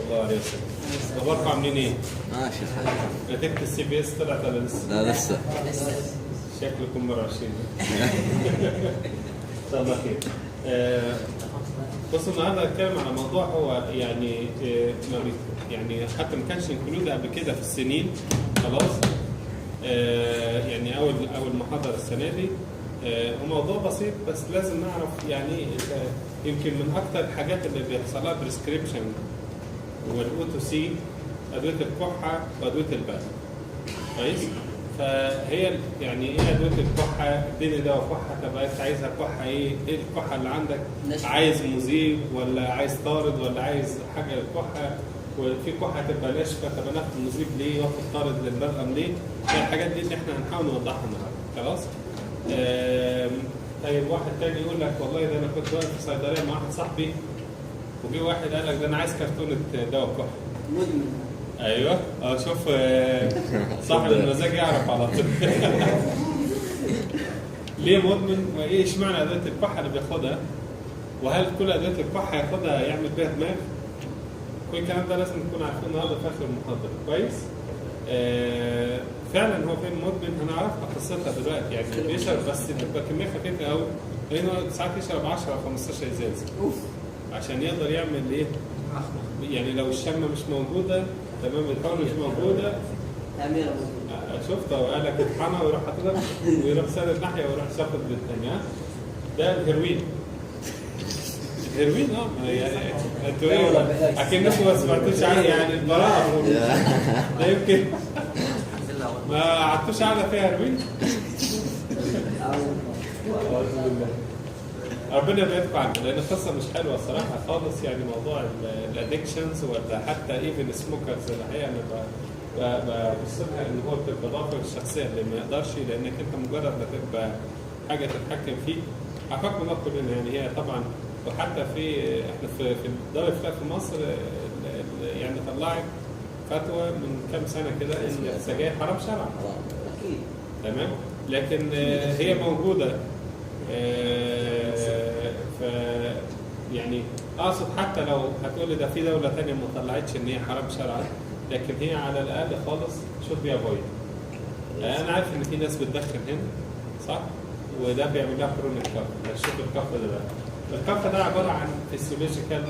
الله عليه وسلم. اخباركم عاملين ايه؟ ماشي الحال. نتيجة السي بي اس طلعت ولا لسه؟ لا لسه. شكلكم مرعشين. ان شاء الله خير. بصوا النهارده هنتكلم على موضوع هو يعني يعني حتى ما كانش انكلود قبل كده في السنين خلاص. يعني اول محاضره السنه دي. هو موضوع بسيط بس لازم نعرف يعني يمكن من اكثر الحاجات اللي بيحصل لها بريسكريبشن والاوتو سي ادويه الكحه وادويه البرد. كويس؟ فهي يعني ايه ادويه الكحه؟ اديني دواء كحه. طب انت عايزها كحه ايه؟ ايه الكحه اللي عندك؟ عايز مذيب ولا عايز طارد ولا عايز حاجه للكحه؟ وفي كحه تبقى ناشفه، طب انا اخد مذيب ليه واخد طارد للبلغم ليه؟ الحاجات دي اللي احنا هنحاول نوضحها النهارده. خلاص؟ طيب واحد تاني يقول لك والله ده انا كنت واقف في صيدليه مع واحد صاحبي وجي واحد قال لك ده انا عايز كرتونه دواء كحه. مدمن. ايوه شوف صاحب المزاج يعرف على طول. ليه مدمن وايه اشمعنى ادويه الكحه اللي بياخدها؟ وهل كل ادويه الكحه ياخدها يعمل بيها دماغ؟ كل الكلام ده لازم نكون عارفينه النهارده في اخر المحاضره. كويس؟ فعلا هو فين مدمن هنعرفها قصتها دلوقتي. يعني بيشرب بس تبقى كميه خفيفه قوي لانه ساعات يشرب 10 او 15 ازازه عشان يقدر يعمل ايه؟ يعني لو الشمه مش موجوده تمام الحول مش موجوده تعمير شفت قال لك اطحنها ويروح حاططها ويروح سادد ناحيه ويروح شافط للثانيه. ده الهيروين. الهيروين يعني انتوا ايه؟ اكنكم ما سمعتوش عنه يعني البراءه. ده يمكن ما قعدتوش قاعده فيها هيروين؟ ربنا يبعدكم عنه لان القصه مش حلوه الصراحه خالص. يعني موضوع الادكشنز ولا حتى ايفن سموكرز الحقيقه انا ببص لها ان هو بتبقى ضعف الشخصيه اللي ما يقدرش لانك انت مجرد ما تبقى حاجه تتحكم فيك. عفاكم الله كلنا يعني هي طبعا. وحتى احنا في الدار الفقه في مصر يعني طلعت فتوى من كام سنه كده ان السجاير حرام شرعا. اكيد. تمام؟ لكن هي موجوده. ف يعني اقصد حتى لو هتقول لي ده في دوله ثانيه ما طلعتش ان هي حرام شرعا لكن هي على الاقل خالص شوف بيها افويد. انا عارف ان في ناس بتدخن هنا صح؟ وده بيعمل لها كرونيك كف. شوف الكف ده بقى. الكف ده عباره عن فيسيولوجيكال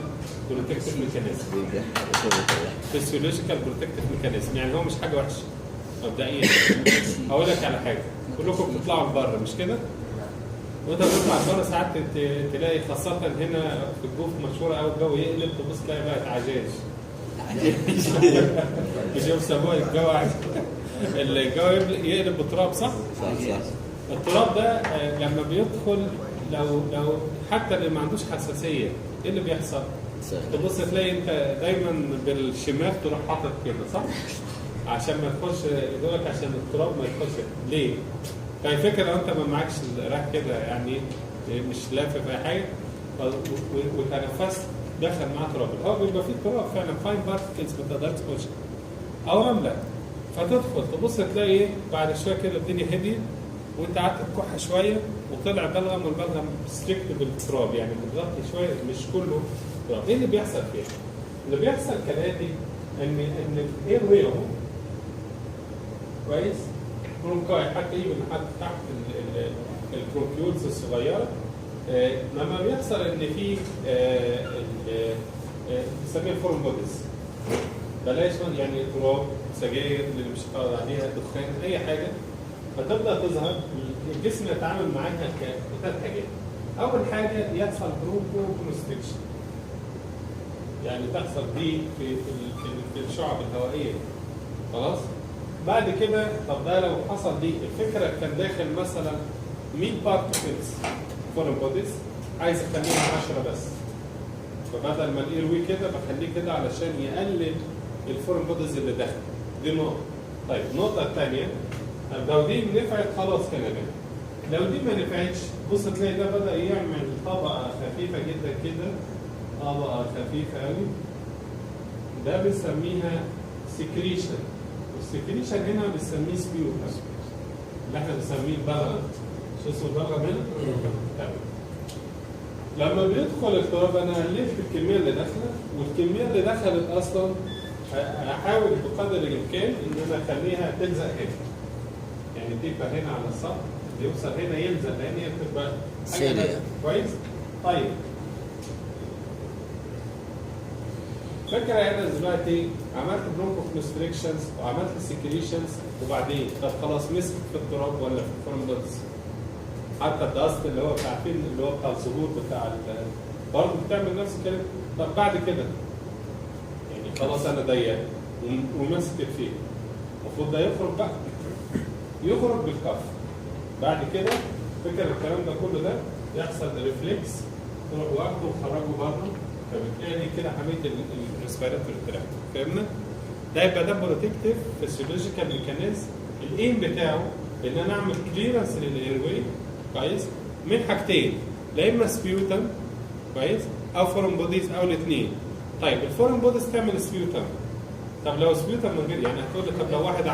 بروتكتيف ميكانيزم. فيسيولوجيكال بروتكتيف ميكانيزم يعني هو مش حاجه وحشه مبدئيا. هقول لك على حاجه كلكم بتطلعوا بره مش كده؟ وانت بتطلع بره ساعات تلاقي خاصه هنا في الجوف مشهوره قوي الجو يقلب تبص تلاقي بقى عجاج. مش بيسموها الجو يقلب بالتراب صح؟ صح. التراب ده لما بيدخل لو حتى اللي ما عندوش حساسيه ايه اللي بيحصل؟ تبص تلاقي انت دايما بالشمال تروح حاطط كده صح؟ عشان ما تخش يقول لك عشان التراب ما يدخلش. ليه؟ فالفكره لو انت ما معكش راح كده يعني مش لافف اي حاجه وتنفست دخل معاه تراب. الهواء بيبقى فيه تراب فعلا فاين بارتكلز ما تقدرش تخش او رمله فتدخل تبص تلاقي ايه بعد شويه كده الدنيا هديت وانت قعدت تكح شويه وطلع بلغم والبلغم ستريكت بالتراب يعني متغطي شويه مش كله تراب. ايه اللي بيحصل فيها؟ اللي بيحصل كالاتي ان الاير واي اهو كويس؟ برونكاي حتى يجي حتى تحت البرونكيولز الصغيره. لما بيحصل ان في بنسميها الفورم بوديز بلاش يعني تراب سجاير اللي مش هتقعد عليها دخان اي حاجه فتبدا تظهر الجسم يتعامل معاها كثلاث حاجات. اول حاجه يحصل برونكو كونستريكشن يعني تحصل دي في الشعب الهوائيه خلاص. بعد كده طب ده لو حصل دي الفكره كان داخل مثلا 100 بارتكلز فورم بوديز عايز اخليها 10 بس فبدل ما الايروي كده بخليه كده علشان يقلل الفورم بوديز اللي داخل. دي نقطه. طيب النقطه الثانيه لو دي نفعت خلاص كده لو دي ما نفعتش بص تلاقي ده بدا يعمل طبقه خفيفه جدا كده طبقه خفيفه قوي ده بنسميها سكريشن. والسكريشن هنا بنسميه سبيوت اللي احنا بنسميه البلغم. شو اسمه البلغم هنا؟ تمام. لما بيدخل اضطراب انا قللت الكميه اللي داخله، والكميه اللي دخلت اصلا هحاول بقدر الامكان ان انا اخليها تلزق هنا. يعني تبقى هنا على السطح، يوصل هنا يلزق، لان هي بتبقى سيريا. كويس؟ طيب فكرة انا دلوقتي عملت برونكو كونستريكشنز وعملت سكريشنز، وبعدين طب خلاص مسكت في التراب ولا في الفرمبلز؟ حتى الدست اللي هو بتاع فين اللي هو بتاع الظهور بتاع برضه بتعمل نفس الكلام. طب بعد كده يعني خلاص انا ضيقت ومسكت فيه، المفروض ده يخرج بقى، يخرج بالكف. بعد كده فكر الكلام ده كله ده يحصل ريفلكس، تروح واخده وخرجه بره، فبالتالي كده حميت الريسبيراتوري تراكت. فهمنا؟ ده يبقى ده بروتكتيف فيسيولوجيكال ميكانيزم. الايم بتاعه ان انا اعمل كليرنس للاير واي كويس من حاجتين، لا اما سبيوتم كويس او فورم بوديز او الاثنين. طيب الفورم بوديز تعمل سبيوتم، طب لو سبيوتم من غير يعني هتقول لي طب لو واحد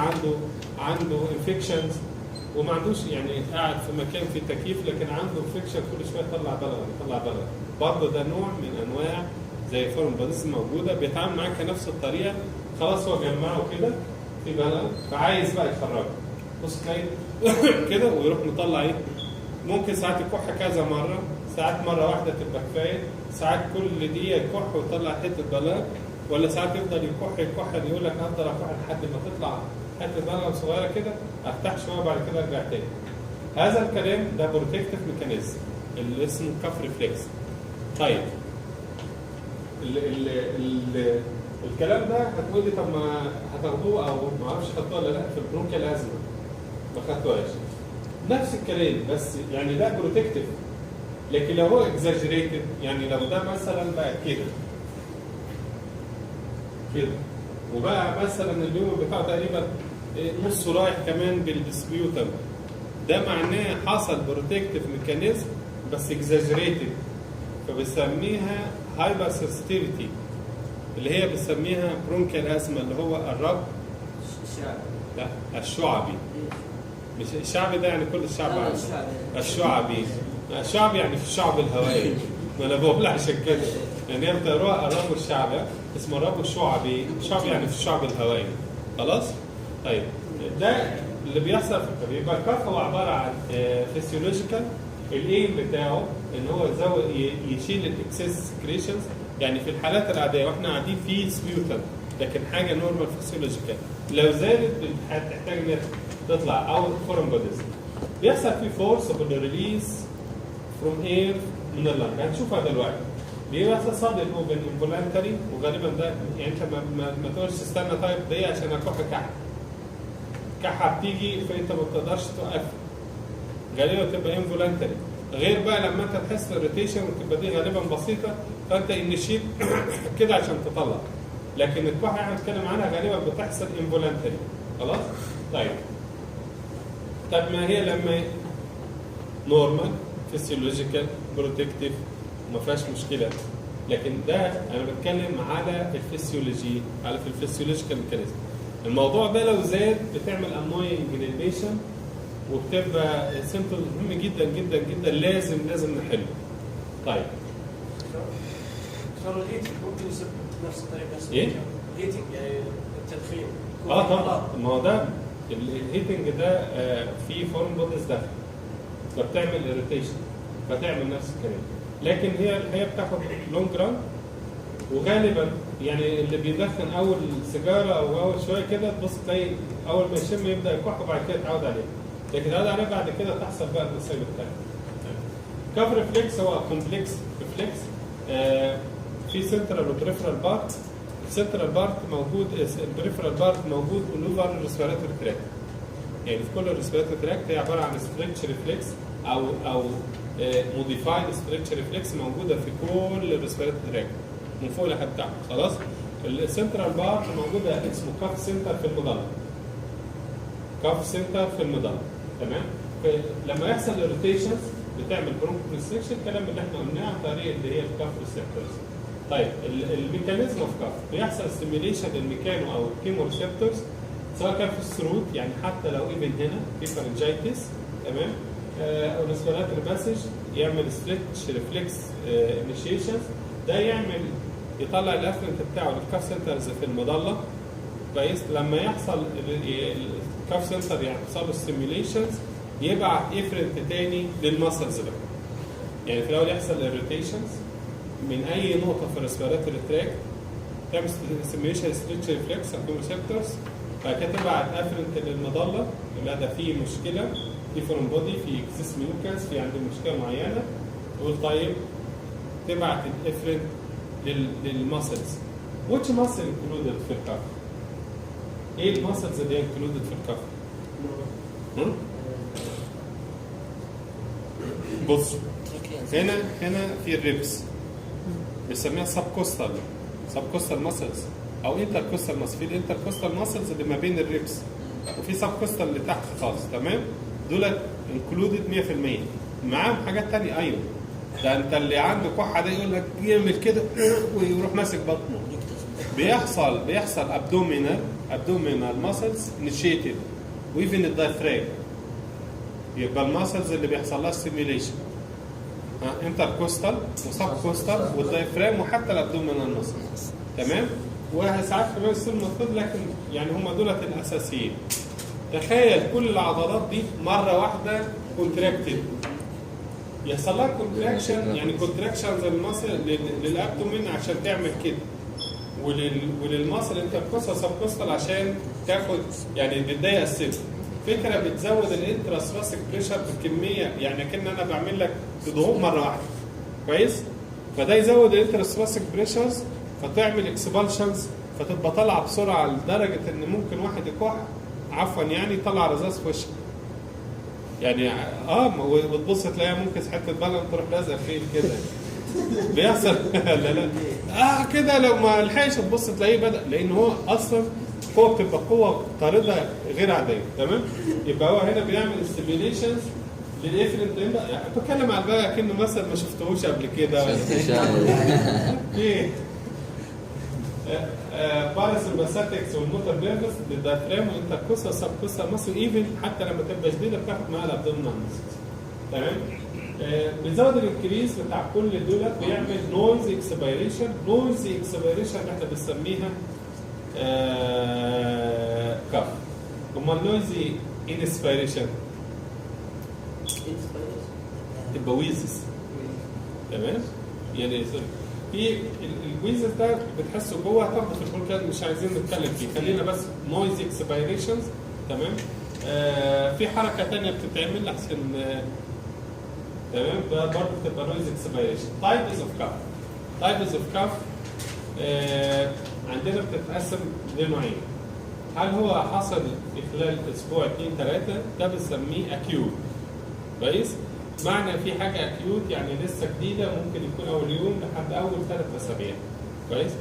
عنده انفكشنز وما عندوش يعني قاعد في مكان فيه تكييف لكن عنده انفكشن كل شويه يطلع بلغم، برضه ده نوع من انواع زي فورم بوديز موجوده بيتعامل معاك نفس الطريقه. خلاص هو جمعه كده في بلغم فعايز بقى يخرجه، بص تلاقي كده ويروح مطلع ايه؟ ممكن ساعات يكح كذا مره، ساعات مره واحده تبقى كفايه، ساعات كل دقيقه يكح ويطلع حته بلغم، ولا ساعات يفضل يكح يقول لك افضل اكح لحد ما تطلع حته بلغم صغيره كده، افتح شويه بعد كده ارجع تاني. هذا الكلام ده بروتكتيف ميكانيزم اللي اسمه كف ريفلكس. طيب الكلام ده هتقول لي طب ما هتاخدوه او ما اعرفش خدتوه ولا لا في البرونكيال ازمه، ما خدتوهاش. نفس الكلام بس يعني ده بروتكتيف، لكن لو هو اكزاجريتد يعني لو ده مثلا بقى كده وبقى مثلا اليوم بتاعه تقريبا نصه رايح كمان بالديسبيوتم، ده معناه حصل بروتكتيف ميكانيزم بس اكزاجريتد، فبسميها هايبر سنسيتيفيتي اللي هي بنسميها برونكيال ازمه اللي هو الرب لا الشعبي، مش الشعبي ده يعني كل الشعب عارفه، الشعبي يعني في الشعب الهوائي، ما انا بقول عشان كده يعني هي بتقراها الرب الشعبي اسمه الرب الشعبي، الشعب يعني في الشعب الهوائي. خلاص؟ طيب ده اللي بيحصل بيبقى الكف هو عباره عن فيسيولوجيكال، الايم بتاعه ان هو يشيل الاكسس سكريشنز. يعني في الحالات العاديه واحنا قاعدين في سبيوتم لكن حاجه نورمال فيسيولوجيكال، لو زادت هتحتاج انها تطلع او فورم بوديز، بيحصل في فورس بالريليز فروم اير من اللنج. هنشوفها دلوقتي. بيحصل صادق اوبن انفولانتري، وغالبا ده يعني انت ما تقولش استنى طيب دقيقه عشان اكح كحه بتيجي فانت ما بتقدرش توقفها، غالبا تبقى انفولانتري. غير بقى لما انت تحس الريتيشن وتبقى دي غالبا بسيطه فانت انيشيت كده عشان تطلع، لكن الكحه احنا بنتكلم عنها غالبا بتحصل انفولانتري. خلاص؟ طيب ما هي لما نورمال فيسيولوجيكال بروتكتيف وما فيهاش مشكله، لكن ده انا بتكلم على الفسيولوجي، على في الفسيولوجيكال ميكانيزم. الموضوع ده لو زاد بتعمل انوينج للبيشنت وبتبقى سيمبتوم مهم جدا جدا جدا لازم نحله. طيب صار الهيتنج ممكن يصير بنفس الطريقه ايه؟ الهيتنج يعني التدخين طبعا ما هو ده الهيتنج ده في فورم بوديز داخل فبتعمل اريتيشن فتعمل نفس الكلام، لكن هي بتاخد لونج ران، وغالبا يعني اللي بيدخن اول سيجاره او اول شويه كده تبص تلاقي اول ما يشم يبدا يكح وبعد كده يتعود عليه، لكن تعود عليه بعد كده تحصل بقى المصايب الثانيه. كاف ريفلكس هو كومبلكس ريفلكس في سنترال وبريفرال بارت. السنترال بارت موجود، البريفرال بارت موجود اولوفر الريسبيراتوري تراكت، يعني في كل الريسبيراتوري تراكت هي عباره عن ستريتش ريفلكس او موديفايد ستريتش ريفلكس موجوده في كل الريسبيراتوري تراكت من فوق لحد تحت. خلاص؟ السنترال بارت موجوده اسمه كاف سنتر في المظله، كاف سنتر في المظله، تمام؟ لما يحصل الروتيشنز بتعمل برونكو كونستريكشن، الكلام اللي احنا قلناه عن طريق اللي هي الكاف ريسبتورز. طيب الميكانيزم اوف كاف بيحصل ستيميليشن للميكانو او الكيمو ريسبتورز سواء كان في الثروت يعني حتى لو ايفن هنا في فارنجايتس، تمام؟ او ريسبيراتوري باسج يعمل ستريتش ريفلكس انيشيشن، ده يطلع الافرنت بتاعه للكاف سنترز في المظله. كويس. لما يحصل الكاف سنتر يحصل له ستيميوليشنز يبعت افرنت تاني للمسلز بقى. يعني في الاول يحصل الروتيشنز من اي نقطه في الريسبيراتوري تراك، تعمل ستيميوليشن ستريتش ريفلكس او ريسبتورز، بعد كده تبعت افرنت للمظله، يبقى ده فيه مشكله، في فورم بودي، في اكسس ميوكاس، في عندي مشكله معينه، تقول طيب تبعت الافرنت للمسلز. which muscle included في الكف؟ ايه المسلز اللي included في الكف؟ بص هنا في الريبس بنسميها سب كوستال ماسلز او انتر كوستال ماسلز. في الانتر كوستال ماسلز اللي ما بين الريبس، وفي سب كوستال اللي تحت خالص. تمام، دول انكلودد 100%. معاهم حاجات ثانيه. ايوه، ده انت اللي عنده كحه ده يقول لك يعمل كده ويروح ماسك بطنه. بيحصل ابدومينال ماسلز انيشيتد ويفن الدايفراجم، يبقى الماسلز اللي بيحصل لها ستيميوليشن انتر كوستال وسب كوستال والدايفرام وحتى الابدومينال ماسلز. تمام، وساعات كمان يصير المفروض، لكن يعني هم دولت الاساسيين. تخيل كل العضلات دي مره واحده كونتراكتد، يحصل لها كونتراكشن، يعني كونتراكشن زي الماسل للابدومين عشان تعمل كده، وللماسل انتر كوستال سب كوستال عشان تاخد، يعني بتضيق السن. فكره بتزود الانتراسراسيك بريشر بكميه، يعني كأن انا بعمل لك تضغط مره واحده. كويس، فده يزود الانتراسراسيك بريشرز فتعمل اكسبالشنز، فتبقى طالعه بسرعه لدرجه ان ممكن واحد يكح يعني يطلع رذاذ في وشك. يعني وتبص تلاقيها ممكن حته بلغم تروح لازقه فيه كده. بيحصل لا كده، لو ما لحقش تبص تلاقيه بدا، لان هو اصلا قوه بتبقى قوه طارده غير عاديه. تمام، يبقى هو هنا بيعمل ستيميوليشنز للافرنت. يعني بتكلم على بقى كأنه مثلا ما شفتهوش قبل كده. ايه باراسمباثيكس والموتور نيرفس للدايفرام والانتركوستال سبكوستال ماسل، ايفن حتى لما تبقى شديده بتاخد معاها الابدومينال ماسل. تمام، بنزود الانكريز بتاع كل دول، بيعمل نويز اكسبيريشن. نويز اكسبيريشن اللي احنا بنسميها كف. امال نويزي انسبيريشن تبقى ويزز. تمام، يعني في الويزز ده بتحسه جوه، هتاخده في البروجرام مش عايزين نتكلم فيه، خلينا بس نويز اكسبيريشنز. تمام، في حركه ثانيه بتتعمل احسن. تمام، ده برضه بتبقى نويز اكسبيريشن. تايبز اوف كاف عندنا بتتقسم لنوعين. هل هو حصل في خلال اسبوع 2-3؟ ده بنسميه اكيوت. كويس، معنى في حاجه اكيوت يعني لسه جديده، ممكن يكون اول يوم لحد اول 3 أسابيع. كويس.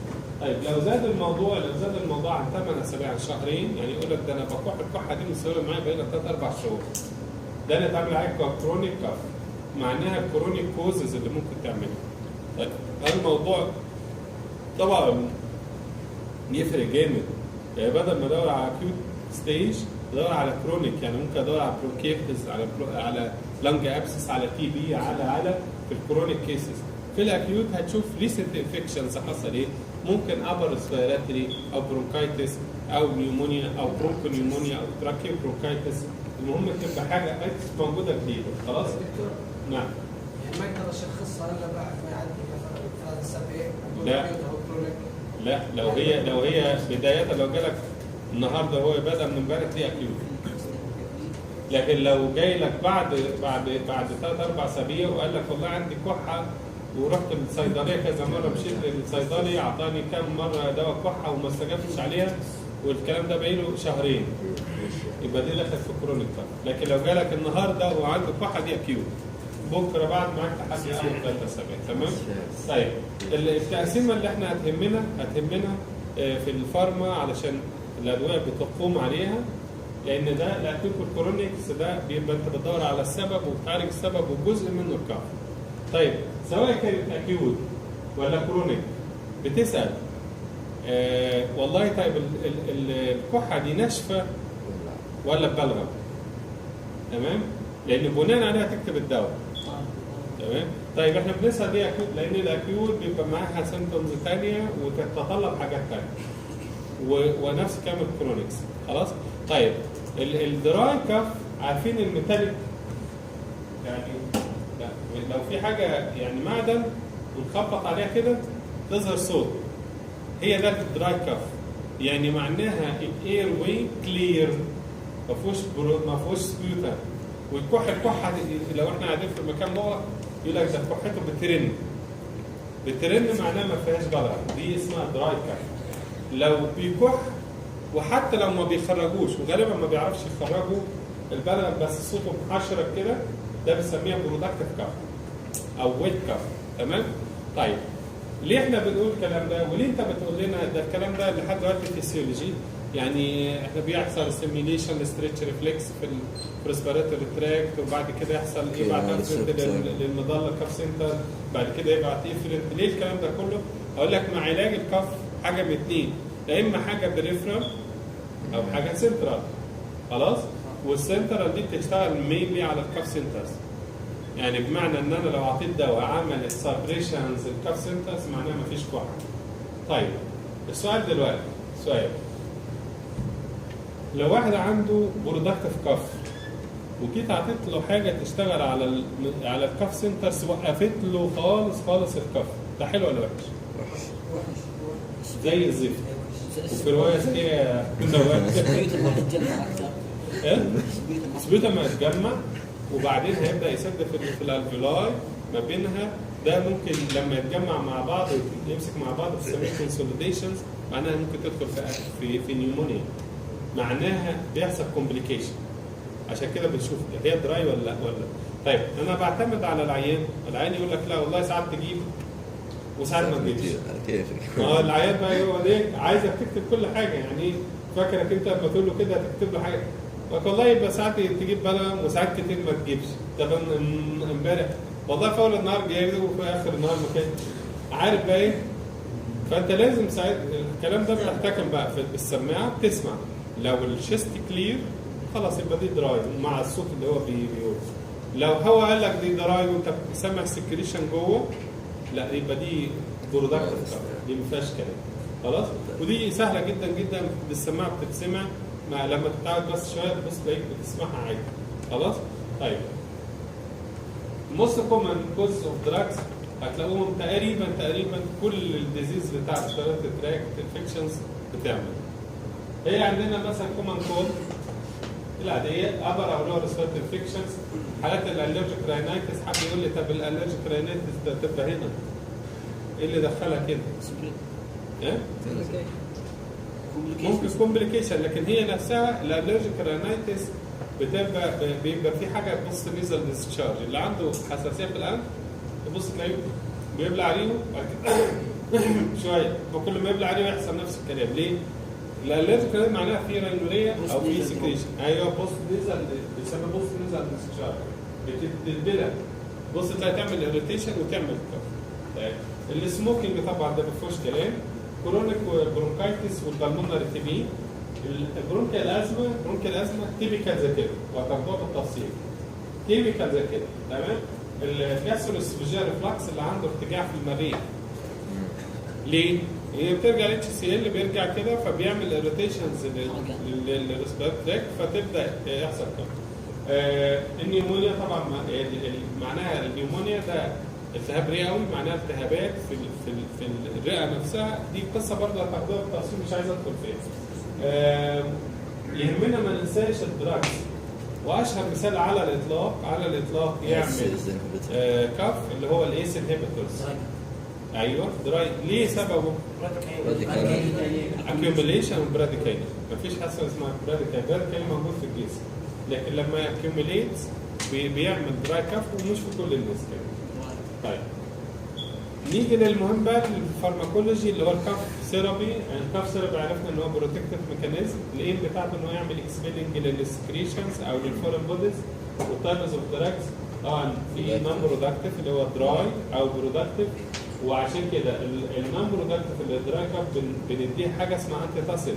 طيب لو زاد الموضوع عن 8 أسابيع، عن شهرين، يعني يقول لك ده انا بكح الكحه دي مستمره معايا بقالها 3-4 شهور، ده انا اتعامل عليها ككرونيك كاف، معناها الكرونيك كوزز اللي ممكن تعملها. طيب هذا الموضوع طبعا يفرق جامد. يعني بدل ما ادور على اكيوت ستيج ادور على كرونيك، يعني ممكن ادور على برونكيتس، على لانج ابسس، على تي بي، على في الكرونيك كيسز. في الاكيوت هتشوف ريسنت انفكشنز حصل ايه، ممكن ابر ريسبيراتوري او برونكايتس او نيومونيا او برونكو نيومونيا او تراكيو برونكايتس. المهم تبقى حاجه موجوده جديده. خلاص؟ نعم. يعني ما يقدر يشخصها الا بعد ما يعدي مثلا 3 أسابيع. لا، لو هي بدايه، لو جالك النهارده هو بدا من امبارح دي اكيوت. لكن لو جاي لك بعد 3-4 أسابيع وقال لك والله عندي كحه ورحت للصيدليه كذا مره، مشيت للصيدلي اعطاني كم مره دواء كحه وما استجبتش عليها والكلام ده بقاله شهرين، يبقى دي دخلت في كرونيك. لكن لو جالك النهارده وعنده كحه دي اكيوت، بكره بعد معاك تحدي اول 3 أسابيع. تمام؟ طيب التقسيمه اللي احنا هتهمنا في الفارما علشان الادويه بتقوم عليها، لان ده الاكيوت والكرونيكس ده بيبقى انت بتدور على السبب وبتعالج السبب وجزء منه الكف. طيب سواء كانت اكيوت ولا كرونيك بتسال والله طيب الكحه دي ناشفه ولا ببلغم؟ تمام؟ لان بناء عليها تكتب الدواء. تمام. طيب احنا بنسال ليه اكيوت؟ لان الاكيوت بيبقى معاها سيمتومز ثانيه وتتطلب حاجات ثانيه ونفس كلام الكرونكس. خلاص. طيب الدراي كف عارفين الميتاليك يعني لو في حاجه يعني معدن ونخبط عليها كده تظهر صوت، هي ده الدراي كف. يعني معناها الاير واي كلير ما فيهوش سبيوتا، والكح الكحه لو احنا قاعدين في مكان مغلق يقول لك ده كحته بترن معناها ما فيهاش بلغم، دي اسمها دراي كف. لو بيكح وحتى لو ما بيخرجوش، وغالبا ما بيعرفش يخرجوا البلغم بس صوته محشرك كده، ده بنسميها برودكتيف كف او ويت كف. تمام. طيب ليه احنا بنقول الكلام ده؟ وليه انت بتقول لنا ده الكلام ده لحد دلوقتي فيسيولوجي؟ يعني احنا بيحصل سيميليشن ستريتش ريفلكس في الريسبيراتوري تراكت، وبعد كده يحصل يبعت للمظله كف سنتر، بعد كده يبعت افرنت. ليه الكلام ده كله؟ اقول لك مع علاج الكف حاجه من اثنين، يا اما حاجه بريفرال او حاجه سنترال. خلاص. والسنترال دي بتشتغل مينلي على الكف سنترز، يعني بمعنى ان انا لو اعطيت دواء عمل سابريشنز الكف سنترز معناه مفيش كحه. طيب السؤال دلوقتي سؤال، لو واحد عنده برودكتيف كف وجيت اعطيت له حاجه تشتغل على الكف سنترز وقفت له خالص الكف، ده حلو ولا وحش؟ زي الزفت. وفي روايه ايه سبيوتا ما يتجمع وبعدين هيبدا يسد في الالفيولاي ما بينها، ده ممكن لما يتجمع مع بعض يمسك مع بعض بنسميه كونسوليديشنز، معناها ممكن تدخل في نيومونيا، معناها بيحصل كومبليكيشن. عشان كده بنشوف هي دراي ولا طيب انا بعتمد على العيان يقول لك لا والله ساعات تجيب وساعات ما تجيبش. العيان بقى هو ليه عايزك تكتب كل حاجه، يعني فاكرك انت لما تقول له كده تكتب له حاجه، والله يبقى ساعات تجيب بلغم وساعات كتير ما تجيبش. طب امبارح والله في اول النهار جايبه وفي اخر النهار ما كانش عارف بقى ايه. فانت لازم ساعات الكلام ده بتحتكم بقى في السماعه بتسمع، لو الشيست كلير خلاص يبقى دي دراي مع الصوت اللي هو بيقول. لو هو قال لك دي دراي وانت بتسمع سكريشن جوه، لا يبقى دي برودكتيف، دي ما فيهاش كلام. خلاص. ودي سهله جدا جدا بالسماعه بتتسمع، لما تتعود بس شويه تبص تلاقيك بتسمعها عادي. خلاص. طيب most common cause of drugs هتلاقوهم تقريبا كل الديزيز بتاع الريسبيراتوري تراكت انفكشنز بتعمل. هي عندنا مثلا كومن كولد العاديه، ابر او لور ريسبيراتوري انفكشنز، حالات الالرجيك راينايتس. حد يقول لي طب الالرجيك راينايتس ده تبقى هنا ايه اللي دخلها كده؟ ايه؟ ممكن كومبليكيشن، لكن هي نفسها الالرجيك راينايتس بيبقى في حاجه تبص نيزل ديسشارج، اللي عنده حساسيه في الانف تبص تلاقيه بيبلع ريقه وبعد كده شويه، وكل ما يبلع ريقه يحصل نفس الكلام. ليه؟ الالرجيك راينايتس معناها في رينوريا او في سكريشن. ايوه بوست نيزل بيسمى بوست نيزل ديسشارج، بتتبلع بص تلاقي تعمل اريتيشن وتعمل كف. طيب السموكينج طبعا ده ما فيهوش كلام، كرونيك برونكايتس والبلمونري تي بي. البرونكيال ازمه تيبيكال زي كده وهتاخدوها بالتفصيل، تيبيكال زي كده. تمام. الجاستروسوفيجيال ريفلكس اللي عنده ارتجاع في المريء. ليه؟ هي بترجع الاتش سي ال بيرجع كده فبيعمل اريتيشنز للريسبيراتوري تراكت فتبدا يحصل كده. النيومونيا طبعا معناها النيومونيا ده التهاب رئوي، معناها التهابات في الرئه نفسها. دي قصه برضه هتاخدوها بالتفصيل مش عايز ادخل فيها. يهمنا ما ننساش الدراجز، واشهر مثال على الاطلاق يعمل كف اللي هو الايس انهبيتورز. ايوه دراي. ليه سببه؟ اكيوميليشن وبراديكاين. مفيش حاجه اسمها براديكاين موجود في الجسم، لكن لما اكيوميليت بيعمل دراي كف ومش في كل الناس كده. طيب نيجي للمهم بقى الفارماكولوجي اللي هو الكاف ثيرابي. الكاف ثيرابي عرفنا ان هو بروتكتيف ميكانيزم، الايم بتاعته ان هو يعمل اكسبيلنج للسكريشنز او للفورين بوديز والتايبز اوف دراجز. طبعا في نون برودكتيف اللي هو دراي او برودكتيف، وعشان كده النون برودكتيف اللي دراي كاف بنديه حاجه اسمها انتي تاسيف،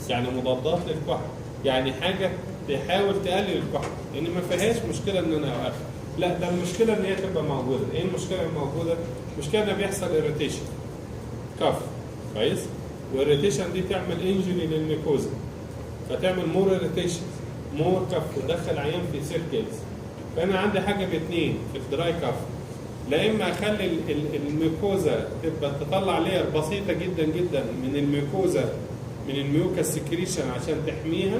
يعني مضادات للكحه، يعني حاجه تحاول تقلل الكحه، لان ما فيهاش مشكله ان انا اوقفها. لا، ده المشكله ان هي تبقى موجوده. ايه المشكله الموجوده؟ المشكله ان بيحصل اريتيشن كف، كويس؟ والاريتيشن دي تعمل انجري للميكوزا، فتعمل مور اريتيشن، مور كف، وتدخل عيان في سيركلز. فانا عندي حاجه باثنين في الدراي كف، لا اما اخلي الميكوزا تبقى تطلع لير بسيطه جدا جدا من الميكوزا، من الميوكا سكريشن عشان تحميها،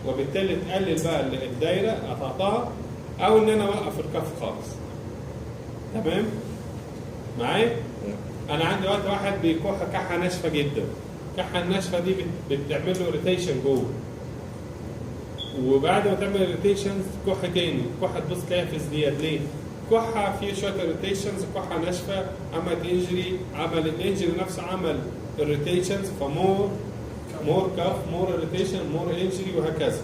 وبالتالي تقلل بقى الدايره قطعتها، او ان انا اوقف الكف خالص. تمام؟ معايا؟ انا عندي وقت واحد بيكح كحه ناشفه جدا، الكحه الناشفه دي بتعمل له اريتيشن جوه، وبعد ما تعمل اريتيشن كحه تاني، كحه تبص تلاقيها في ازدياد. ليه؟ كحه في شويه اريتيشنز، كحه ناشفه عملت انجري، عمل الانجري نفسه عمل اريتيشنز، فمور كف، مور اريتيشن، مور انجري، وهكذا.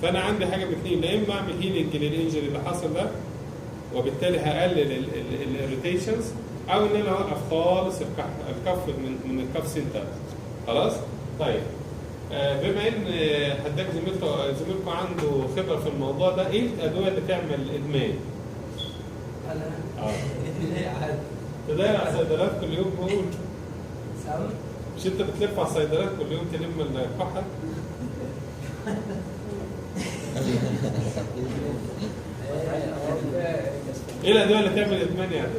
فانا عندي حاجه باثنين، لا اما اعمل هيلينج للانجري اللي حصل ده وبالتالي هقلل الاريتيشنز، او ان انا اوقف خالص الكف من الكف سنتر. خلاص؟ طيب بما ان هداك زميلكم عنده خبره في الموضوع ده، ايه الادويه اللي تعمل ادمان؟ انا ليه عاد تداير على الصيدليات كل يوم بقول سام مش انت بتلف على الصيدليات كل يوم تلم الكحه؟ ايه الادويه اللي تعمل ادمان يعني؟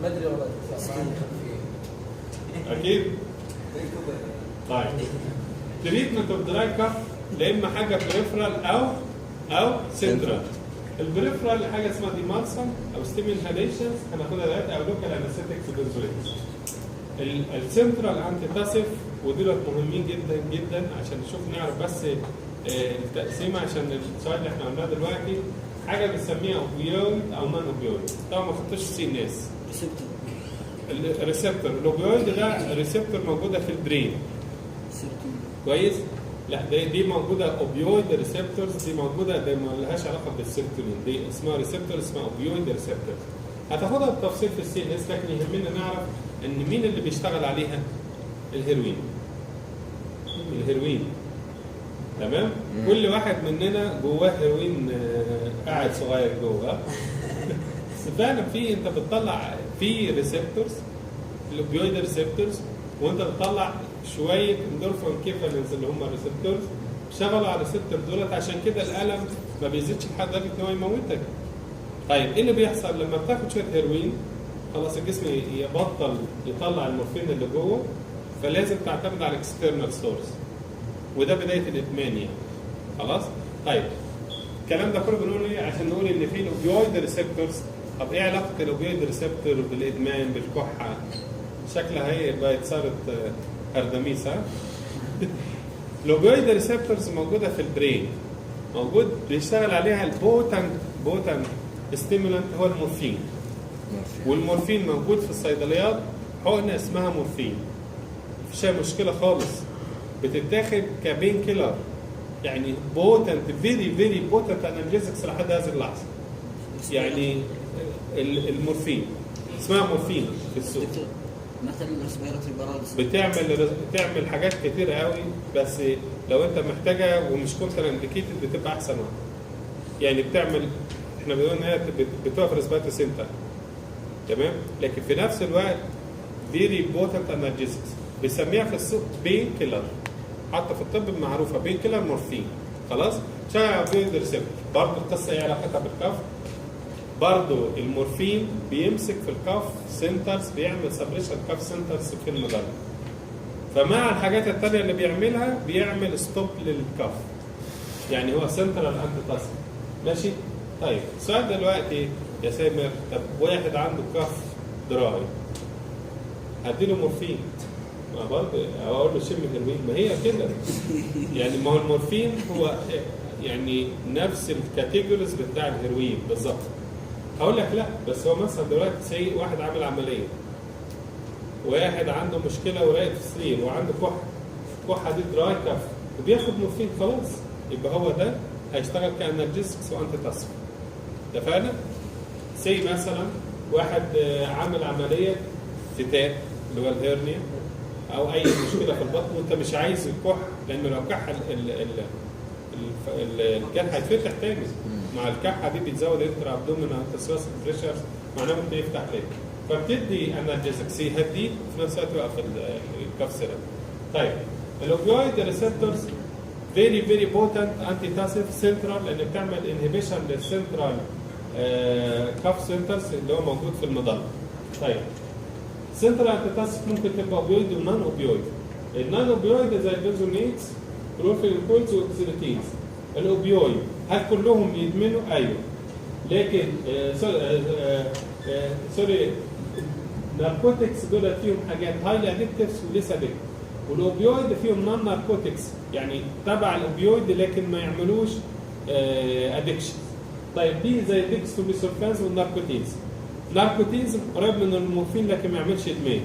ما ادري والله اكيد؟ طيب تريتمنت اوف دراي كف، لا اما حاجه بريفرال او سنترال. البريفرال حاجه اسمها ديمارسون او ستيم انهاليشنز، هناخدها دلوقتي، او لوكال انستيكس وبنزوليتس. السنترال انتي تاسيف، ودول مهمين جدا جدا عشان نشوف نعرف بس التقسيمه، عشان السؤال اللي احنا قلناه دلوقتي حاجه بنسميها اوبيويد او مان اوبيويد. طبعا ما خدتوش سي ان اس. الريسبتور الاوبيويد ده ريسبتور موجوده في البرين، كويس؟ لا دي موجوده اوبيويد ريسبتورز، دي موجوده، ده ما لهاش علاقه بالسيرتولين، دي اسمها ريسبتور، اسمها اوبيويد ريسبتورز. هتاخدها بالتفصيل في السي ان اس، لكن يهمنا نعرف ان مين اللي بيشتغل عليها؟ الهيروين. تمام؟ كل واحد مننا جواه هيروين قاعد صغير جوه. بس فعلا في، انت بتطلع في ريسبتورز، الاوبيويد ريسبتورز، وانت بتطلع شويه اندورفين كيفالنز اللي هم الريسبتورز، بيشتغلوا على الريسبتور دولت، عشان كده الالم ما بيزيدش لحد درجه ان هو يموتك. طيب ايه اللي بيحصل لما بتاخد شويه هيروين؟ خلاص الجسم يبطل يطلع المورفين اللي جوه، فلازم تعتمد على اكسترنال سورس، وده بدايه الادمان يعني. خلاص؟ طيب الكلام ده كله بنقول ايه؟ عشان نقول ان في الاوبيويد ريسبتورز. طب ايه علاقه الاوبيويد ريسبتور بالادمان بالكحه؟ شكلها هي بقت صارت هردميس. ها؟ الاوبيويد ريسبتورز موجوده في البرين، موجود بيشتغل عليها البوتن ستيمولانت هو المورفين. والمورفين موجود في الصيدليات، حقنه اسمها مورفين، مفيش اي مشكله خالص، بتتاخد كبين كيلر، يعني بوتنت فيري بوتنت انالجيزكس لحد هذه اللحظه. يعني المورفين اسمها مورفين في السوق، مثلا ريسبيراتوري باراليسيس بتعمل حاجات كتير قوي، بس لو انت محتاجها ومش كونتر انديكيتد بتبقى احسن واحده. يعني بتعمل، احنا بنقول ان هي بتوقف ريسبيراتوري سنتر، تمام؟ لكن في نفس الوقت فيري بوتنت انالجيزكس، بيسميها في السوق بين كيلر، حتى في الطب معروفه بين كيلر مورفين. خلاص؟ شغل اوبيويد ريسبتور. برضه القصه ايه علاقتها بالكف؟ برضه المورفين بيمسك في الكف سنترز، بيعمل سبريشن كف سنترز في المدار. فمع الحاجات الثانيه اللي بيعملها بيعمل ستوب للكف. يعني هو سنترال انتي. ماشي؟ طيب السؤال دلوقتي يا سامر، طب واحد عنده كف دراي هديله مورفين، ما برضه اقول له شم هيروين؟ ما هي كده يعني. ما هو المورفين هو يعني نفس الكاتيجوريز بتاع الهيروين بالظبط. هقول لك لا، بس هو مثلا دلوقتي سي واحد عامل عمليه، واحد عنده مشكله وراقد في السرير وعنده كحه دي دراي كف، وبياخد مورفين، خلاص يبقى هو ده هيشتغل كانالجيسكس وانتي تاسف. اتفقنا؟ سي مثلا واحد عامل عمليه فتاء اللي هو الهيرنيا، او اي مشكله في البطن، وانت مش عايز الكح، لانه لو كح الجرح هيتفتح تاني. مع الكحه دي بتزود انتر ابدومينال انترسوس بريشر، معناه ممكن يفتح تاني. فبتدي انالجيزكس يهدي في نفس الوقت يوقف الكف سيرم. طيب الاوبيويد ريسبتورز فيري فيري بوتنت انتي تاسيف سنترال، لان بتعمل انهبيشن للسنترال كاف سنترز اللي هو موجود في المظله. طيب سنترال انتي تاسيف ممكن تبقى اوبيويد ونون اوبيويد. النون اوبيويد زي البنزونيتس كلورفينكولز واكسيلوتينز. الاوبيويد هل كلهم يدمنوا؟ ايوه. لكن سوري ناركوتكس دول فيهم حاجات هايلي ادكتيفز وليس ادكتيف، والاوبيويد فيهم نون ناركوتكس يعني تبع الاوبيويد لكن ما يعملوش ادكشن. طيب دي زي الديكستروميثورفانز والناركوتينز. ناركوتينز قريب من المورفين لكن ما يعملش ادمان.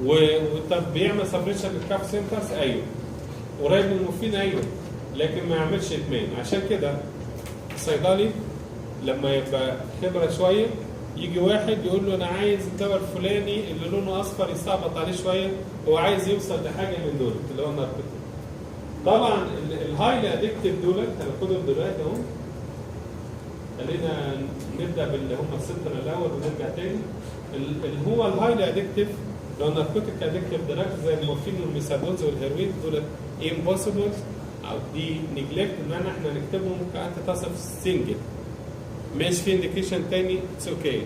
وطب بيعمل سبريشن للكاف سنترز؟ ايوه. قريب من المورفين؟ ايوه، لكن ما يعملش ادمان. عشان كده الصيدلي لما يبقى خبره شويه يجي واحد يقول له انا عايز الدواء الفلاني اللي لونه اصفر، يستعبط عليه شويه، هو عايز يوصل لحاجه من دول اللي هو الناركوتين. طبعا الهايلي ادكتيف دول هناخدهم دلوقتي اهو. خلينا نبدا باللي هم السنتر الاول ونرجع تاني. اللي هو الهايلي ادكتيف لو ناركوتيك ادكتيف دراجز زي المورفين والميثادونز والهيروين دول امبوسيبل او دي نيجلكت ان احنا نكتبهم كانتي تاسيف سنجل، مش في انديكيشن تاني اتس اوكي،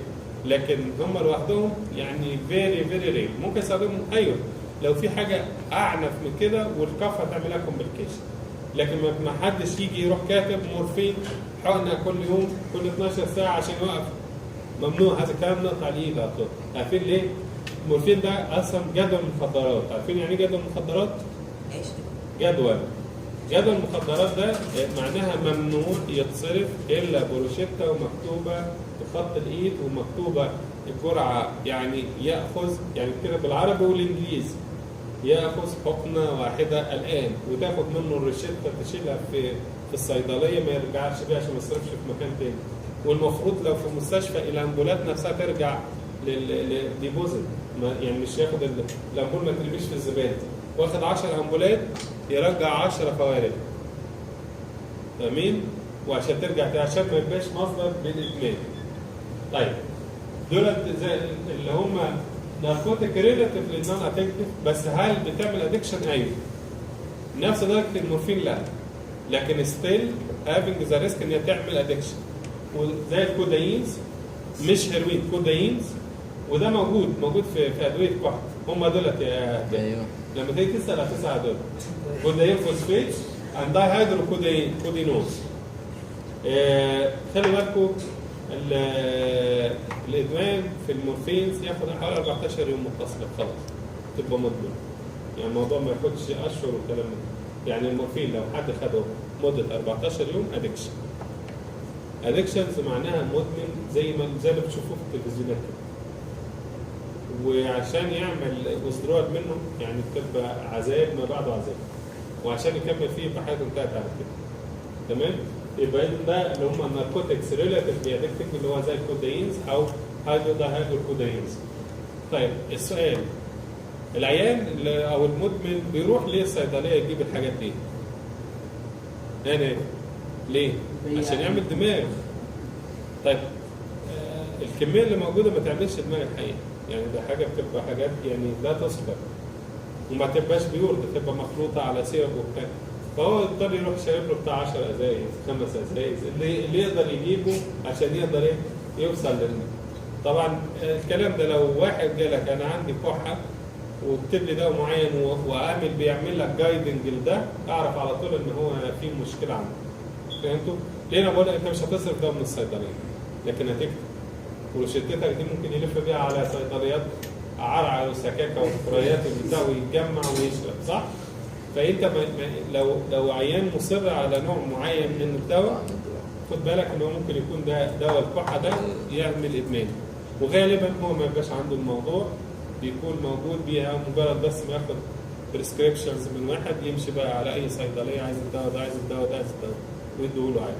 لكن هم لوحدهم يعني فيري فيري رير. ممكن استخدمهم ايوه لو في حاجه اعنف من كده والكف هتعملها كومبليكيشن، لكن ما حدش يجي يروح كاتب مورفين حقنه كل يوم كل 12 ساعه عشان يوقف. ممنوع هذا الكلام، نقطع على الايد على طول. عارفين ليه؟ المورفين ده اصلا جدول مخدرات. عارفين يعني ايه جدول مخدرات؟ جدول المخدرات ده معناها ممنوع يتصرف الا بروشته ومكتوبه بخط الايد ومكتوبه الجرعه، يعني ياخذ يعني كده بالعربي والانجليزي ياخذ حقنه واحده الان، وتاخد منه الروشته تشيلها في الصيدليه ما يرجعش بيها عشان ما يصرفش في مكان تاني. والمفروض لو في مستشفى الامبولات نفسها ترجع للديبوزيت، يعني مش ياخد الامبول ما ترميش في الزباله. واخد 10 امبولات يرجع 10 فوارغ. امين؟ وعشان ترجع تاني عشان ما يبقاش مصدر للادمان. طيب دول زي اللي هم ناركوتيك ريلاتيف للنون ادكتيف، بس هل بتعمل ادكشن؟ ايوه. نفس درجه المورفين لا، لكن ستيل هافينج ذا ريسك ان هي تعمل ادكشن. وزي الكوداينز مش هيروين، كوداينز، وده موجود في ادويه كحة. هم دولت يا ايوه لما تيجي تسال هتسال على دول كودايين فوسفيت انداي هيدرو كودينوز. خلي بالكم الادمان في المورفينز ياخد حوالي 14 يوم متصل خلاص تبقى مدمن. يعني الموضوع ما ياخدش اشهر والكلام ده. يعني المورفين لو حد خده مده 14 يوم ادكشن. ادكشنز معناها مدمن زي ما بتشوفوه في التلفزيونات كده. وعشان يعمل وذرول منه يعني بتبقى عذاب ما بعده عذاب، وعشان يكمل فيه يبقى حياته انتهت على كده. تمام؟ يبقى ده اللي هم الناركوتكس ريلاتيف ادكتيف اللي هو زي الكوداينز او هيدروكوداينز. طيب السؤال، العيان او المدمن بيروح ليه الصيدليه يجيب الحاجات دي؟ ليه؟ عشان يعمل دماغ. طيب الكميه اللي موجوده ما تعملش دماغ الحقيقه، يعني ده حاجه بتبقى حاجات يعني لا تصبر وما تبقاش بيور، بتبقى مخلوطه على سيرب وبتاع. فهو يضطر يروح شارب له بتاع 10 ازايز 5 ازايز اللي يقدر يجيبه عشان يقدر يوصل طبعا الكلام ده لو واحد جالك انا عندي كحه وكتب لي دواء معين وعامل بيعمل لك جايدنج لده، اعرف على طول ان هو في مشكله عنده. فهمتوا؟ ليه انا بقول لك انت مش هتصرف دواء من الصيدليه لكن هتكتب، وشدتك دي ممكن يلف بيها على صيدليات عرعه وسكاكه وفريات وبتاع ويتجمع ويشرب، صح؟ فانت لو عيان مصر على نوع معين من الدواء خد بالك ان هو ممكن يكون ده دواء الكحه ده يعمل ادمان، وغالبا هو ما يبقاش عنده الموضوع، بيكون موجود بيها مجرد بس ما ياخد بريسكريبشنز من واحد يمشي بقى على اي صيدليه عايز الدواء ده عايز الدواء ده عايز الدواء ويدوا له عادي.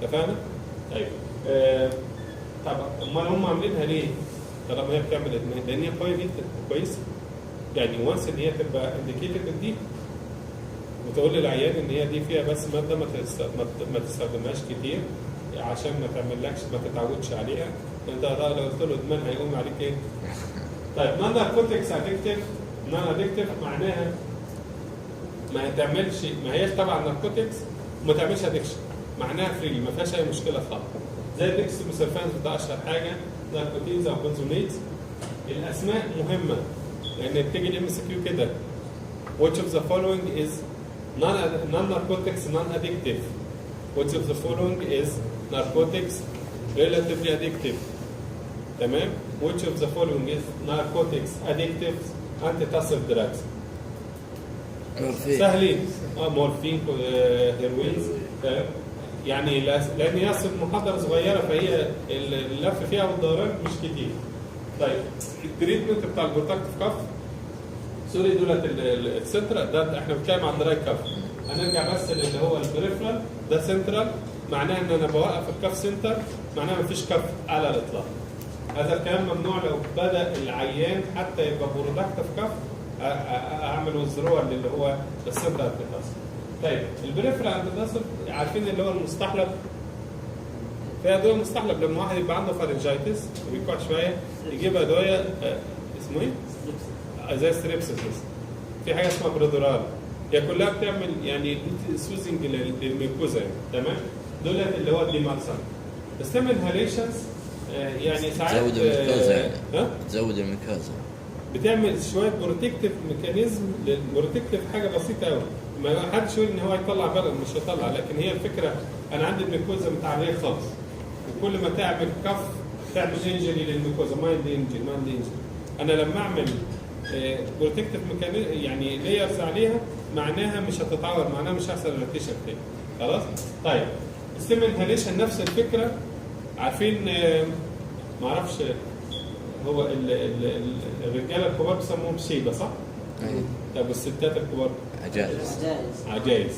اتفقنا؟ طيب طبعا امال هم عاملينها ليه؟ طالما هي بتعمل ادمان لان هي قويه جدا كويس؟ يعني وانس ان هي تبقى انديكيتد دي وتقول للعيان ان هي دي فيها بس ماده ما تستخدمهاش كتير عشان ما تعملكش ما تتعودش عليها. انت لو قلت له ادمان هيقوم عليك ايه؟ طيب نون ناركوتكس ادكتيف، نون ادكتيف معناها ما تعملش، ما هياش تبع الناركوتكس وما تعملش ادكشن، معناها فري ما فيهاش اي مشكله خالص. زي الديكستروميثورفان ده اشهر حاجه، ناركوتينز او بنزونيتس. الاسماء مهمه لان بتيجي الام سي كيو كده. Which of the following is non-narcotics non-addictive? Which of the following is narcotics relatively addictive? تمام؟ Which of the following is narcotics addictive antitussive drugs؟ سهلين. مورفين، هيروين. يعني لان هي اصلا محاضره صغيره فهي اللف فيها والدوران مش كتير. طيب التريتمنت بتاع البروتكتيف كاف، سوري دولت السنترال، ده احنا بنتكلم عن دراي كاف. هنرجع بس اللي هو البريفرال، ده سنترال، معناه ان انا بوقف الكاف سنتر، معناه مفيش كاف على الاطلاق. هذا الكلام ممنوع لو بدا العيان حتى يبقى برودكتيف كاف اعمل وزرور اللي هو السنترال انتيتاسيف. طيب البريفرال انتيتاسيف عارفين اللي هو المستحلب، في ادويه مستحلب لما واحد يبقى عنده فارنجايتس وبيكح شويه يجيب ادويه اسمه ايه؟ زي ستريبسيس. في حاجه اسمها برودورال، هي كلها بتعمل يعني سوزنج للميكوزا، تمام؟ دول اللي هو الديمارسان. ستيم انهاليشنز يعني ساعات تزود الميكوزا يعني تزود الميكوزا، بتعمل شويه بروتكتيف ميكانيزم، بروتكتيف حاجه بسيطه قوي، ما حدش يقول ان هو يطلع بلد مش هيطلع، لكن هي الفكره انا عندي الميكوزا متعريه خالص، وكل ما تعمل كف تعمل انجري للميكوزا، مايند انجري. انا لما اعمل بروتكتيف ميكانيزم يعني لايرز عليها معناها مش هتتعور، معناها مش هيحصل ريتيشن تاني. خلاص؟ طيب ستيم انهاليشن نفس الفكره، عارفين ما اعرفش هو الرجاله الكبار بيسموهم شيبه صح؟ ايوه. طب الستات الكبار؟ عجايز.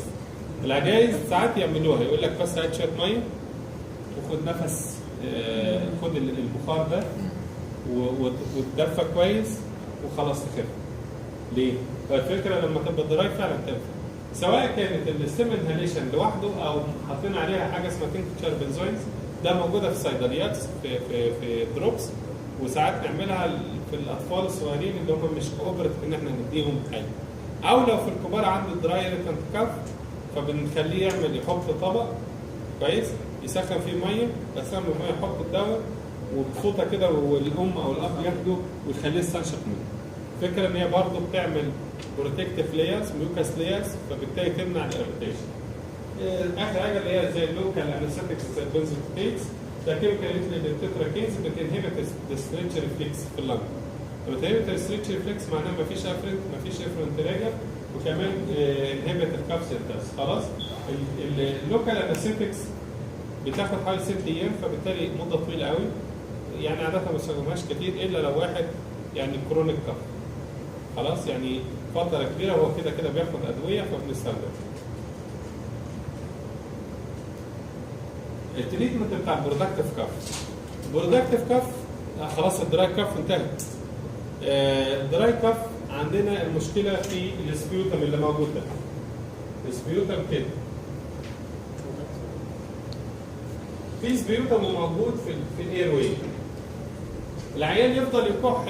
العجايز ساعات يعملوها، يقول لك بس هات شويه ميه وخد نفس، خد البخار ده وتدفى كويس وخلاص تخف. ليه؟ فالفكره لما تبقى دراي فعلا تنفع. سواء كانت الستيم انهاليشن لوحده او حاطين عليها حاجه اسمها تنكتشر بنزوينز، ده موجوده في الصيدليات في دروبس، وساعات نعملها في الاطفال الصغيرين اللي هم مش كوبرت ان احنا نديهم حاجه. او لو في الكبار عنده دراي ريتنت كاف فبنخليه يحط طبق كويس يسخن فيه ميه، يسخن فيه ميه يحط الدواء وبفوطه كده والام او الاب ياخده ويخليه يستنشق منه. الفكره ان هي برضه بتعمل بروتكتيف لايرز، ميوكاس لايرز، فبالتالي تمنع الاريتيشن. اخر حاجه اللي هي زي اللوكال انستيكس زي البنزوكيتس، ده كيميكال للتتراكينز بتنهبت الستريتش ريفلكس في اللنج. لما تنهبت الستريتش ريفلكس معناها مفيش افرنت، مفيش افرنت راجع، وكمان انهبت الكابسيتاس. خلاص؟ اللوكال انستيكس بتاخد حوالي 6 ايام، فبالتالي مده طويله قوي، يعني عاده ما بستخدمهاش كتير الا لو واحد يعني كرونيك كاف. خلاص؟ يعني فتره كبيره هو كده كده بياخد ادويه فبنستخدم. التريتمنت بتاع البرودكتيف كاف. البرودكتيف كاف خلاص الدراي كاف انتهت. الدراي كاف عندنا المشكله في السبيوتم اللي موجود ده. السبيوتم كده. في سبيوتم موجود في الاير واي. العيان يفضل يكح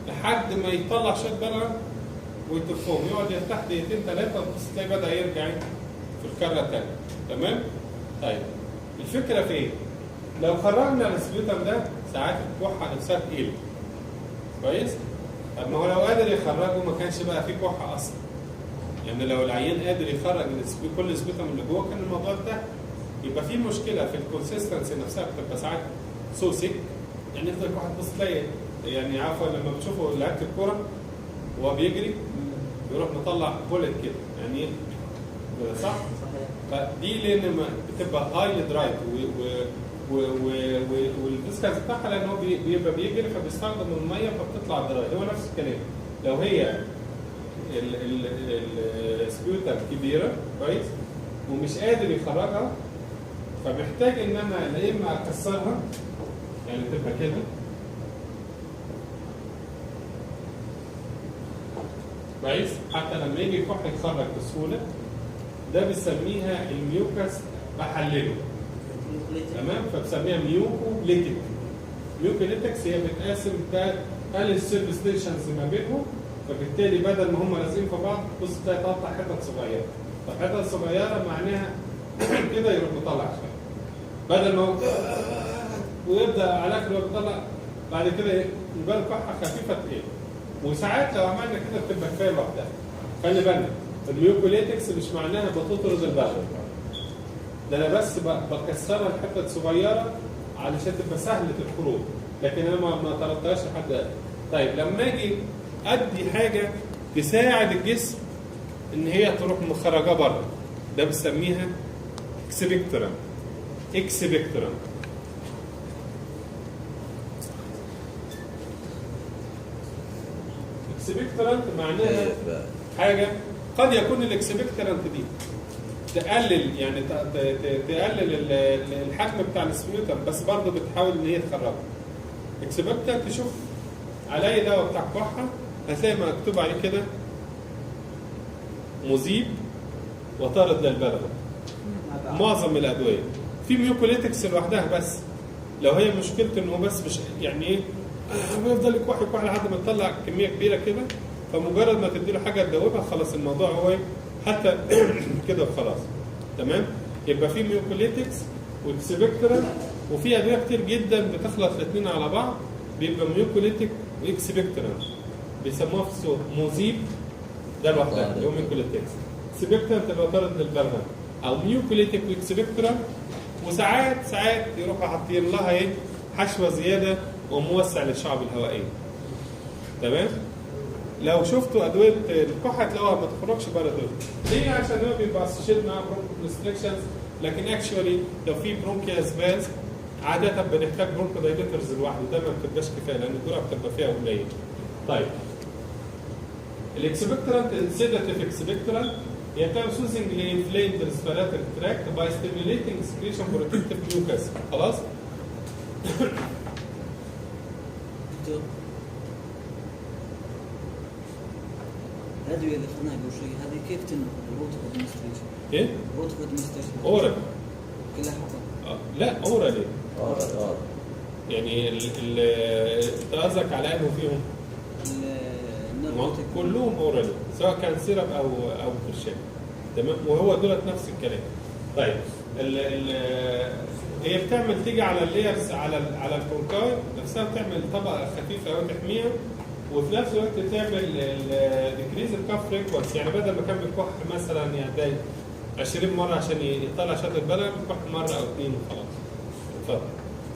لحد ما يطلع شويه بلغم ويتفهم، يقعد يرتاح دقيقتين ثلاثه وبص تلاقي بدا يرجع في الكره الثانيه. تمام؟ طيب الفكره في ايه؟ لو خرجنا السبيوتم ده ساعات الكحه نفسها تقيله. كويس؟ طب ما هو لو قادر يخرجه ما كانش بقى فيه كحه اصلا. يعني لو العيان قادر يخرج كل السبيوتم اللي جوه كان الموضوع ده. يبقى في مشكله في الكونسيستنسي نفسها، بتبقى ساعات سوسك، يعني يفضل واحد بص تلاقي يعني عفوا لما بتشوفوا لعيبه الكوره وهو بيجري يروح مطلع بولت كده، يعني صح؟ فدي لان بتبقى هايلي درايد والفيسكاز بتاعها لان هو بيبقى بيجري فبيستخدم الميه فبتطلع درايد. هو نفس الكلام لو هي السبيوتا كبيره كويس ومش قادر يخرجها فمحتاج ان انا يا اما اكسرها يعني تبقى كده كويس، حتى لما يجي الكح يتخرج بسهوله. ده بنسميها الميوكس بحلله، تمام؟ فبسميها ميوكوليتيك. ميوكوليتكس هي بتقاسم هل السيرف ستيشنز ما بينهم، فبالتالي بدل ما هم لازقين في بعض بص تلاقي تقطع حتت صغيره. طب حتت صغيره معناها كده يروح مطلع شويه، بدل ما هو ويبدا على اخره يطلع بعد كده يبقى الكحه خفيفه ايه. وساعات لو عملنا كده بتبقى كفايه لوحدها. خلي بالك الميوكوليتكس مش معناها بتطرد البلغم، ده انا بس بكسرها لحتت صغيره علشان تبقى سهله الخروج، لكن انا ما طردتهاش لحد قد. طيب لما اجي ادي حاجه تساعد الجسم ان هي تروح مخرجه بره، ده بنسميها اكسبكتورم. اكسبكتورم اكسبكتورنت معناها حاجه قد يكون الاكسبكتورنت دي تقلل، يعني تقلل الحجم بتاع السبيوتر، بس برضه بتحاول ان هي تخرجه. اكسبكتورنت تشوف على اي دواء بتاع كحه هتلاقي مكتوب عليه كده مذيب وطارد للبلغم. معظم الادويه في ميوكوليتكس لوحدها، بس لو هي مشكلته انه بس مش يعني ايه بيفضل يكح لحد ما يطلع كميه كبيره كده، فمجرد ما تديله حاجه تدوبها خلاص الموضوع هو حتى كده وخلاص. تمام؟ يبقى في ميوكوليتكس واكسبكتورال، وفي ادويه كتير جدا بتخلط الاثنين على بعض بيبقى ميوكوليتك واكسبكتورال، بيسموها في السوق مذيب، ده لوحدها اللي هو ميوكوليتكس. اكسبكتورال تبقى طارد للبلغم، او ميوكوليتك واكسبكتورال. وساعات يروحوا حاطين لها ايه حشوه زياده وموسع للشعب الهوائيه. تمام؟ لو شفتوا ادويه الكحه تلاقوها ما تخرجش بره دول. ليه؟ عشان هو بيبقى اسوشيت مع برونكوستريكشنز، لكن اكشولي لو في برونكيال سباز عاده بنحتاج برونكو دايليترز لوحده، ده ما بتبقاش كفايه لان الجرعه بتبقى فيها قليله. طيب الاكسبكتورانت السيداتيف اكسبكتورانت هي بتعمل سوزنج لانفليمد ريسبيراتوري تراكت باي ستيميوليتنج سكريشن بروتكتيف ميوكس. خلاص؟ الادويه اللي اخذناها قبل شوي هذه كيف تنقل روت اوف ادمنستريشن؟ ايه؟ روت اوف ادمنستريشن اورال. كلها حقن؟ لا اورال. اورال يعني انت قصدك على انه فيهم؟ كلهم اورال، سواء كان سيرب او برشام. تمام؟ وهو دولت نفس الكلام. طيب هي بتعمل تيجي على اللايرز على الكونكاي نفسها، بتعمل طبقه خفيفه قوي تحميها، وفي نفس الوقت تعمل ديكريز الكاف فريكونسي. يعني بدل ما كان بيكح مثلا يعني 20 مره عشان يطلع شد البلغم، بيكح مره او اثنين وخلاص. اتفضل.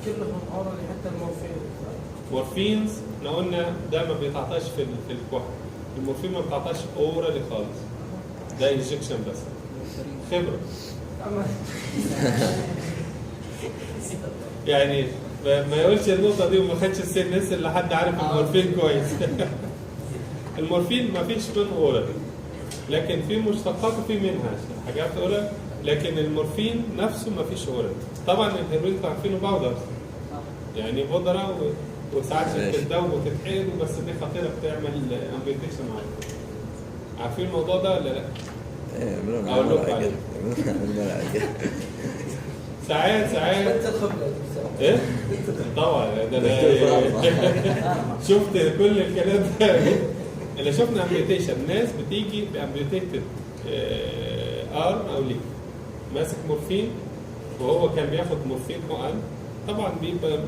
كلهم اورالي حتى المورفين. مورفينز احنا قلنا ده ما بيتعطاش في الكح، المورفين ما بيتعطاش اورالي خالص، ده انجكشن بس. خبره يعني ما يقولش النقطه دي وما خدش السن لسه اللي حد عارف المورفين كويس. المورفين ما فيش منه اورال، لكن في مشتقات وفي منها حاجات اورال، لكن المورفين نفسه ما فيش اورال. طبعا الهيروين انتوا عارفينه باودر، يعني بودره وساعات بتتدوب وتتحقن، بس دي خطيره بتعمل امبيوتيشن معاك. عارفين الموضوع ده ولا لا؟ ايه من اقول لكم عليه. ساعات انت الخبره ايه؟ طبعا ده انا شفت كل الكلام ده. اللي شفنا امبيوتيشن ناس بتيجي بامبيوتيتد ارم او ليج ماسك مورفين، وهو كان بياخد مورفين حقن، طبعا بيبقى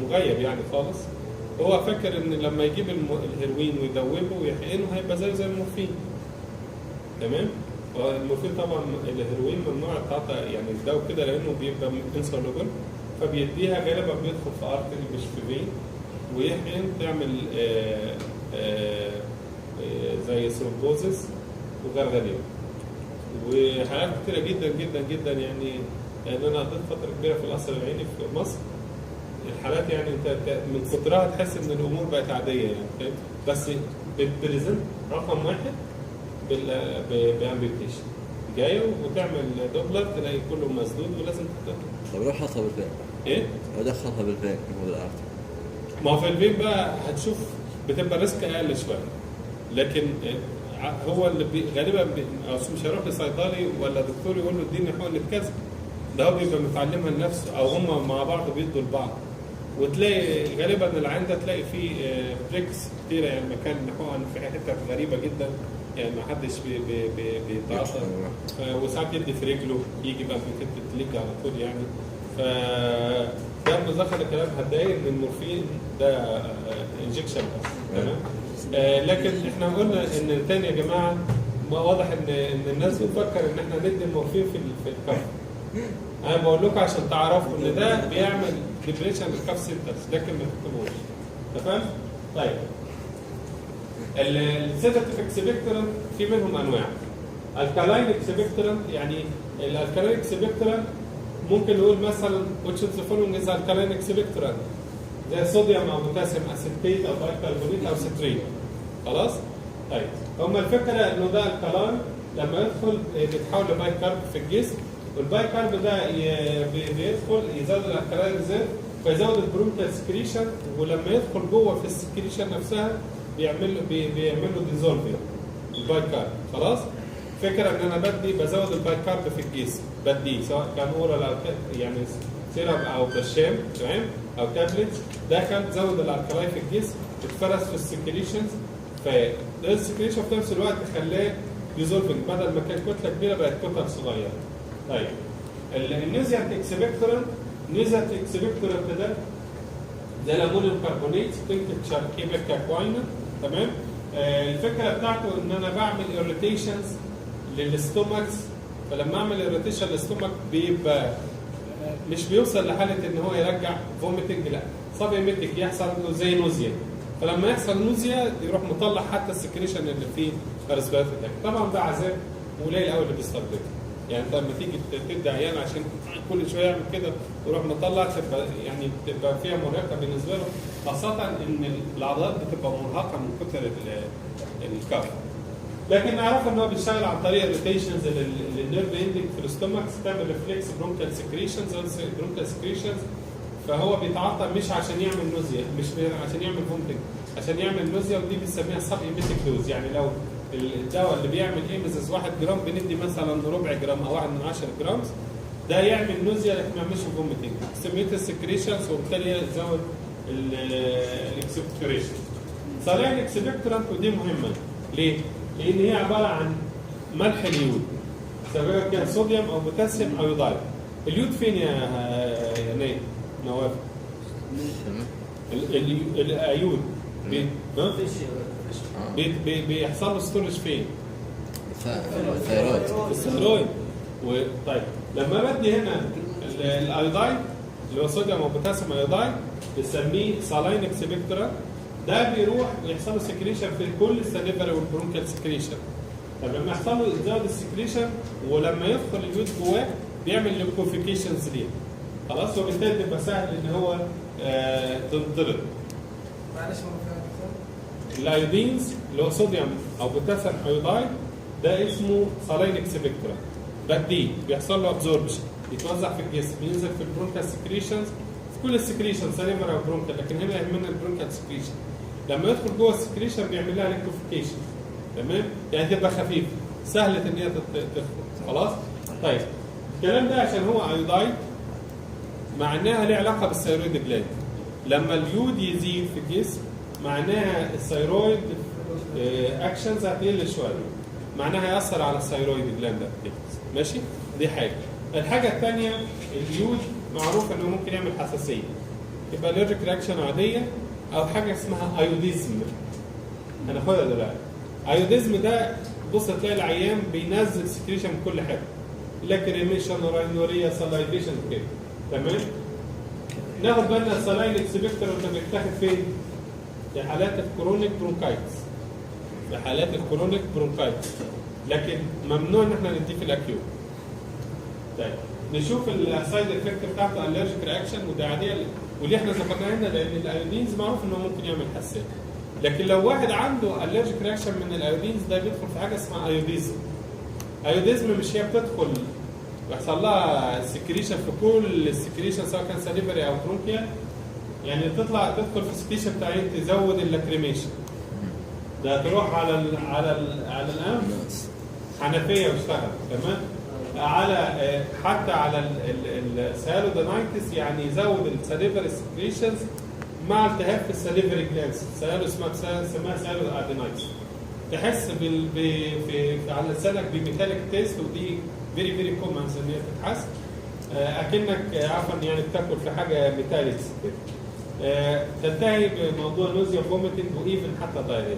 مغيب يعني خالص. هو فاكر ان لما يجيب الهيروين ويدوبه ويحقنه هيبقى زي المورفين. تمام؟ والمورفين طبعا الهيروين ممنوع التعاطي يعني الدواء كده لانه بيبقى انسولوبل، فبيديها غالبا بيدخل في ارتري مش في فين، ويحقن تعمل زي ثرومبوزس وغرغرين. وحالات كتيره جدا جدا جدا يعني انا قضيت فتره كبيره في القصر العيني في مصر. الحالات يعني انت من كترها تحس ان الامور بقت عاديه يعني، بس بتبريزنت رقم واحد بامبيوتيشن جايه وتعمل دوبلر تلاقي كله مسدود ولازم تتدخل. طب روح حطها بالفين. ايه؟ ادخلها بالفين مو بالارتر. ما هو في الفين بقى هتشوف بتبقى الريسك اقل شويه، لكن هو اللي غالبا مش هيروح لصيدلي ولا دكتور يقول له اديني حقنه كذا، ده هو بيبقى متعلمها لنفسه او هم مع بعض بيدوا لبعض. وتلاقي غالبا العين ده تلاقي فيه بريكس كتيره، يعني مكان حقن في حتت غريبه جدا، يعني ما حدش بيتعاطى، وساعات يدي في رجله يجي بقى في كتف التليج على طول يعني. ف ده مذاكره كلام هتضايق ان المورفين ده انجكشن بس، تمام. لكن احنا قلنا ان تاني يا جماعه واضح ان الناس بتفكر ان احنا ندي المورفين في الكف. انا بقول لكم عشان تعرفوا ان ده بيعمل ديبريشن للكف سنترز، لكن ما تكتبوش، تمام؟ طيب السيداتيف اكسبكتورنت في منهم انواع. الكالاين اكسبكتورنت، يعني الالكالاين اكسبكتورنت ممكن نقول مثلا which of the following is alkaline expectorant، زي صوديوم او بوتاسيوم اسيتيت او بايكربونات او ستريت. خلاص؟ طيب هما الفكره انه ده الكالاين لما يدخل بيتحول لبايكارب في الجسم، والبايكارب ده بيدخل يزود الالكالاين ريزيرف فيزود البرونكيال سكريشن، ولما يدخل جوه في السكريشن نفسها بيعمل له ديزولفينج البايكارب. خلاص؟ فكره ان انا بزود البايكارب في الجسم، بديه سواء كان اورال او يعني سيرب او برشام، تمام، او تابلت، دخل زود الالكالاي في الجسم، اتفرز في السكريشنز، فالسكريشن في نفس الوقت خلاه ديزولفنج، بدل ما كان كتله كبيره بقت كتل صغيره. طيب النيزيانت اكسبكتورنت، نيزيانت اكسبكتورنت ده زي الامونيوم كربونات تنكتشر كيبك كاكواينا، تمام. الفكره بتاعته ان انا بعمل ايريتيشنز للاستومكس، فلما اعمل ايريتيشن للاستومك بيبقى مش بيوصل لحاله ان هو يرجع فوميتنج، لا صاب ايميتك، يحصل له زي نوزيا، فلما يحصل نوزيا يروح مطلع حتى السكريشن اللي فيه ريسبيراتوري تراكت. طبعا ده عذاب وقليل قوي اللي بيستخدمه، يعني انت لما تيجي تدي عيان عشان كل شويه يعمل كده ويروح مطلع، تبقى فيها مرهقه بالنسبه له، خاصه ان العضلات بتبقى مرهقه من كتر الكف. لكن نعرف ان هو بيشتغل عن طريق الروتيشنز للنيرف اندنج في الاستومكس، تعمل ريفلكس برونكال سكريشنز، فهو بيتعاطى مش عشان يعمل نوزيا، مش عشان يعمل فومتنج، عشان يعمل نوزيا، ودي بنسميها سب ايميتيك دوز. يعني لو الدواء اللي بيعمل ايميزز 1 جرام بندي مثلا ربع جرام او 1 من 10 جرام، ده يعمل نوزيا لكن ما يعملش فومتنج، سميت السكريشنز، وبالتالي يزود الاكسبكتوريشن. صالحين اكسبكتورنت، ودي مهمه ليه؟ لان هي عباره عن ملح اليود، سواء كان صوديوم او بوتاسيوم او يودايد. اليود فين يا نواف؟ الايود بيحصل له ستورج فين؟ الثيرويد. طيب لما بدي هنا الايودايد اللي هو صوديوم او بوتاسيوم ايودايد بنسميه سالاين اكسبكتورا، ده بيروح يحصل له سكريشن في كل السليفري والبرونكال سكريشن. طب لما يحصل له زود السكريشن ولما يدخل اليود جواه بيعمل ليكوفيكيشنز ليه. خلاص، وبالتالي تبقى سهل ان هو تنطرد. معلش الايودينز اللي هو صوديوم او بوتاسيوم ايودايد ده اسمه سالاين اكسبكتورا، بديه بيحصل له ابزوربشن، يتوزع في الجسم، ينزل في البرونكال سكريشنز، في كل السكريشن سليفر او برونكال، لكن هنا يهمنا البرونكال سكريشن. لما يدخل جوه السكريشن بيعمل لها ليكوفيكيشن، تمام؟ يعني تبقى خفيفه، سهله ان هي تدخل. خلاص؟ طيب الكلام ده عشان هو ايودايد معناها ليه علاقه بالثيرويد جلاند. لما اليود يزيد في الجسم معناها الثيرويد اكشنز هتقل شويه، معناها هيأثر على الثيرويد جلاند اكتيفيتيز. ماشي؟ دي حاجه. الحاجه الثانيه اليود معروف انه ممكن يعمل حساسيه، يبقى الريك رياكشن عاديه او حاجه اسمها ايوديزم. هناخدها دلوقتي. ايوديزم ده بص تلاقي العيان بينزل سكريشن من كل حاجه، لاكريميشن وراينوريا سلايفيشن كده، تمام؟ ناخد بالنا السلاين اكسبكتور اللي بيتاخد فين؟ في حالات الكرونيك برونكايتس، في حالات الكرونيك برونكايتس، لكن ممنوع ان احنا نديه في الاكيوت. طيب نشوف السايد افكت بتاعته الرجيك رياكشن، وده عاديه واللي احنا ذكرناها هنا لان الايودينز معروف انه ممكن يعمل حساسيه. لكن لو واحد عنده الرجيك رياكشن من الايودينز ده بيدخل في حاجه اسمها ايوديزم. ايوديزم مش هي بتدخل ويحصل لها سكريشن في كل السكريشن سواء كان سليفري او برونكيال، يعني تدخل في السكريشن بتاعين تزود اللاكريميشن، ده تروح على على الانف الناس حنفيه واشتغل تمام. على حتى على السيالودينايتس يعني يزود السليفري سكريشنز مع التهاب في السليفري جلاندز، اسمها سيالودينايتس. تحس على لسانك بميتاليك تيست، ودي فيري فيري كومنز ان هي تتحس اكنك عفوا يعني بتاكل في حاجه ميتاليكس كده. تنتهي بموضوع نوزيا فوميتنج وايفن حتى دايريا.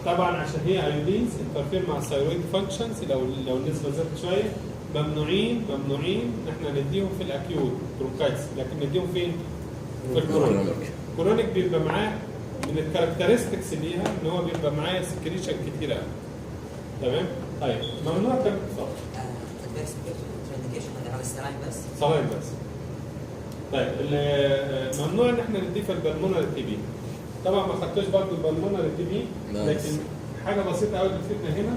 طبعا عشان هي ايودينز انترفير مع الثايرويد فانكشنز، لو النسبه زادت شويه ممنوعين ان احنا نديهم في الاكيوت برونكايتس، لكن نديهم فين؟ في الكرونيك. الكرونيك بيبقى معاه من الكاركترستكس ليها ان هو بيبقى معاه سكريشن كتير قوي. تمام؟ طيب ممنوع كم اتفضل. على السلايم بس. سلايم بس. طيب ممنوع ان احنا نديه في البلمونري تي بي. طبعا ما خدتوش برضه البلمونري تي بي، لكن حاجه بسيطه قوي بتفيدنا هنا.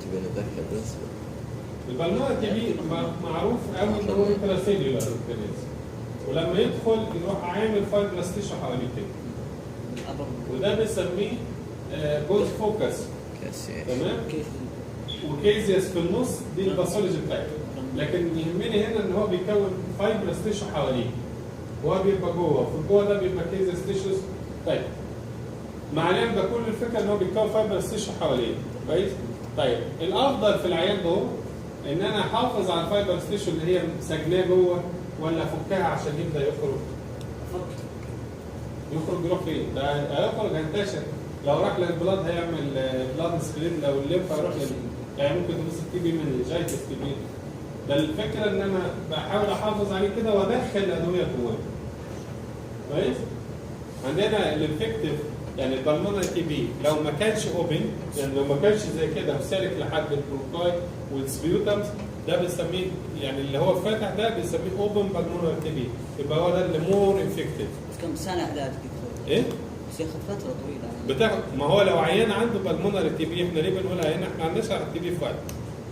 تبي نتذكر بس البلمونري تي بي معروف قوي ان هو انتراسيلولار اورجانيزم، ولما يدخل يروح عامل فايبرس تيشو حواليه كده، وده بنسميه بوز فوكس. تمام؟ وكيزياس في النص دي الباثولوجي بتاعته، لكن يهمني هنا ان هو بيكون فايبرس تيشو حواليه، وهو بيبقى جوه، وفي جوه ده بيبقى كيزياس تيشوز. طيب معناه ده كل الفكره ان هو بيكون فايبرس تيشو حواليه، كويس؟ طيب الافضل في العيان ده ان انا احافظ على الفايبرس تيشو اللي هي سجناه جوه، ولا افكها عشان يبدا يخرج؟ يروح فين؟ ده هيخرج هينتشر، لو راح للبلاد هيعمل بلاد سبريد، لو الليمف هيروح يعني ممكن تبص تي بي من جايتس تي بي. ده الفكره ان انا بحاول احافظ عليه كده وادخل الادويه جواه. كويس؟ عندنا الانفكتيف يعني البلمونري تي بي لو ما كانش اوبن، يعني لو ما كانش زي كده وسالك لحد البروكاي والسبيوتمز، ده بنسميه يعني اللي هو فاتح ده بنسميه اوبن بالمونري تي بي، يبقى هو ده اللي مور انفكتيف. كم سنه علاج ايه؟ بس ياخذ فتره طويله. بتاخد، ما هو لو عيان عنده بالمونري تي بي، احنا ليه بنقول عيان؟ احنا ما عندناش تي بي في وقت،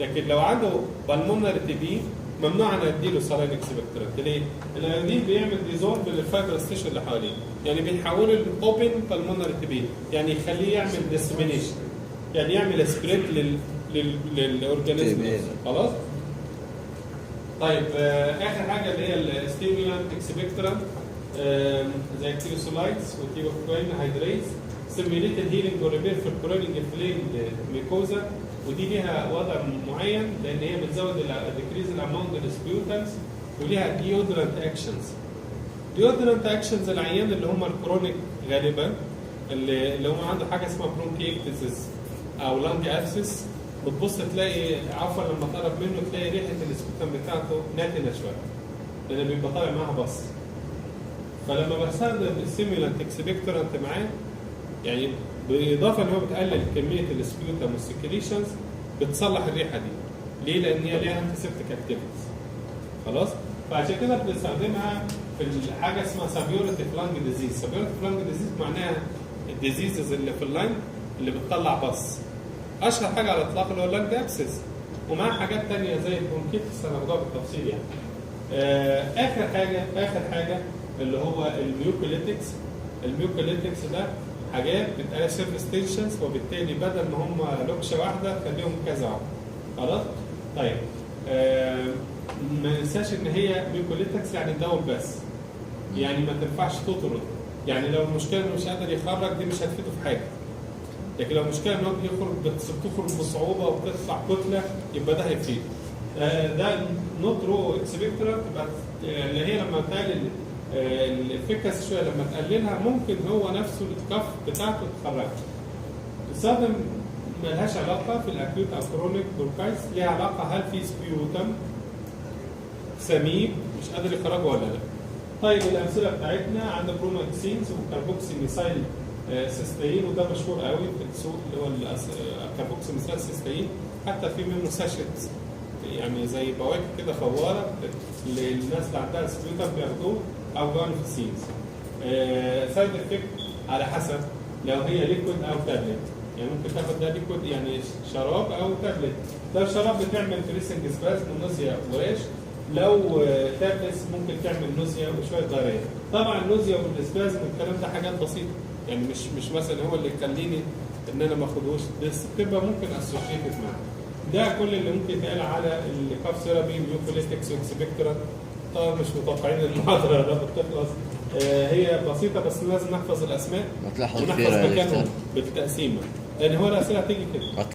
لكن لو عنده بالمونري تي بي ممنوع ان اديله سلاين اكسبكتورنت. ليه؟ الايودين بيعمل ديزولف للفايبرس تيشو اللي حواليه، يعني بيحوله لاوبن بالمونري تي بي، يعني يخليه يعمل ديسمينيشن، يعني يعمل سبريد للاورجانيزم. خلاص؟ طيب اخر حاجه اللي هي الستيمولانت اكسبكتورنت زي التيروسولايتس والتيروكوين هيدريز، سيميوليتد هيلينج وريبير في الكرونيك انفليمد ميكوزا، ودي ليها وضع معين لان هي بتزود الديكريز الاماونت السبيوتنس، وليها ديودرنت اكشنز. ديودرنت اكشنز العيان اللي هم الكرونيك غالبا اللي هم عنده حاجه اسمها برونكيكتسس او لانج ابسس، بتبص تلاقي عفوا لما تقرب منه تلاقي ريحه السبيوتم بتاعته ناتنه شويه لان بيبقى طالع معاها بص. فلما بستخدم السيمولانت اكسبكتورنت معاه، يعني بالاضافه ان هو بتقلل كميه السبيوتم والسكريشنز، بتصلح الريحه دي. ليه؟ لان هي ليها انتيسبتيك اكتيفيتيز. خلاص؟ فعشان كده بنستخدمها في حاجه اسمها سابيورتيف لانج ديزيز. سابيورتيف لانج ديزيز معناها الديزيزز اللي في اللانج اللي بتطلع بص. اشهر حاجه على الاطلاق اللي هو اللانج ابسس، ومعاه حاجات ثانيه زي البرونكيتس هناخدها بالتفصيل يعني. اخر حاجه اللي هو الميوكوليتكس. الميوكوليتكس ده حاجات بتبقى سيرفيس ستيشنز، وبالتالي بدل ما هم لوكشه واحده خليهم كذا واحده. خلاص؟ طيب ما ننساش ان هي ميوكوليتكس يعني دواء بس، يعني ما تنفعش تطرد. يعني لو المشكله انه مش قادر يخرج دي مش هتفيده في حاجه، لكن لو المشكله ان هو بتخرج بصعوبه وبتطلع كتله يبقى ده هيفيد. ده نوت رو اكسبكتورنت، اللي هي لما تقلل الافكاسي شويه، لما تقللها ممكن هو نفسه الكف بتاعته تخرجها. الصدم ملهاش علاقه في الاكيوت او كرونيك برونكايتس، ليها علاقه هل في سبيوتم سميك مش قادر يخرجه ولا لا. طيب الامثله بتاعتنا عندنا بروماكسينز وكاربوكسي ميثايل سيستين، وده مشهور قوي في السوق اللي هو الكاربوكسي ميثايل سيستين، حتى في منه ساشيت يعني زي بواكب كده فواره للناس اللي عندها سبيوتم بياخدوه، او جانفيسينز. سايد افكت على حسب لو هي ليكويد او تابلت، يعني ممكن تاخد ده ليكويد يعني شراب او تابلت. لو شراب بتعمل فريسنج سبازم ونوزيا وريش، لو تافس ممكن تعمل نوزيا وشويه ضرية. طبعا النوزيا والاسبازم والكلام ده حاجات بسيطه، يعني مش مثلا هو اللي يخليني ان انا ما اخدهوش، بس بتبقى ممكن اسوشيتد معاه. ده كل اللي ممكن يتقال على الكاف ثيرابي ميوكوليتكس واكسبكتورا. طبعا مش متوقعين المحاضره ده بتخلص. هي بسيطه بس لازم نحفظ الاسماء ما تلاحظ ونحفظ فيها مكانهم بالتقسيمه، لان هو الاسئله هتيجي كده.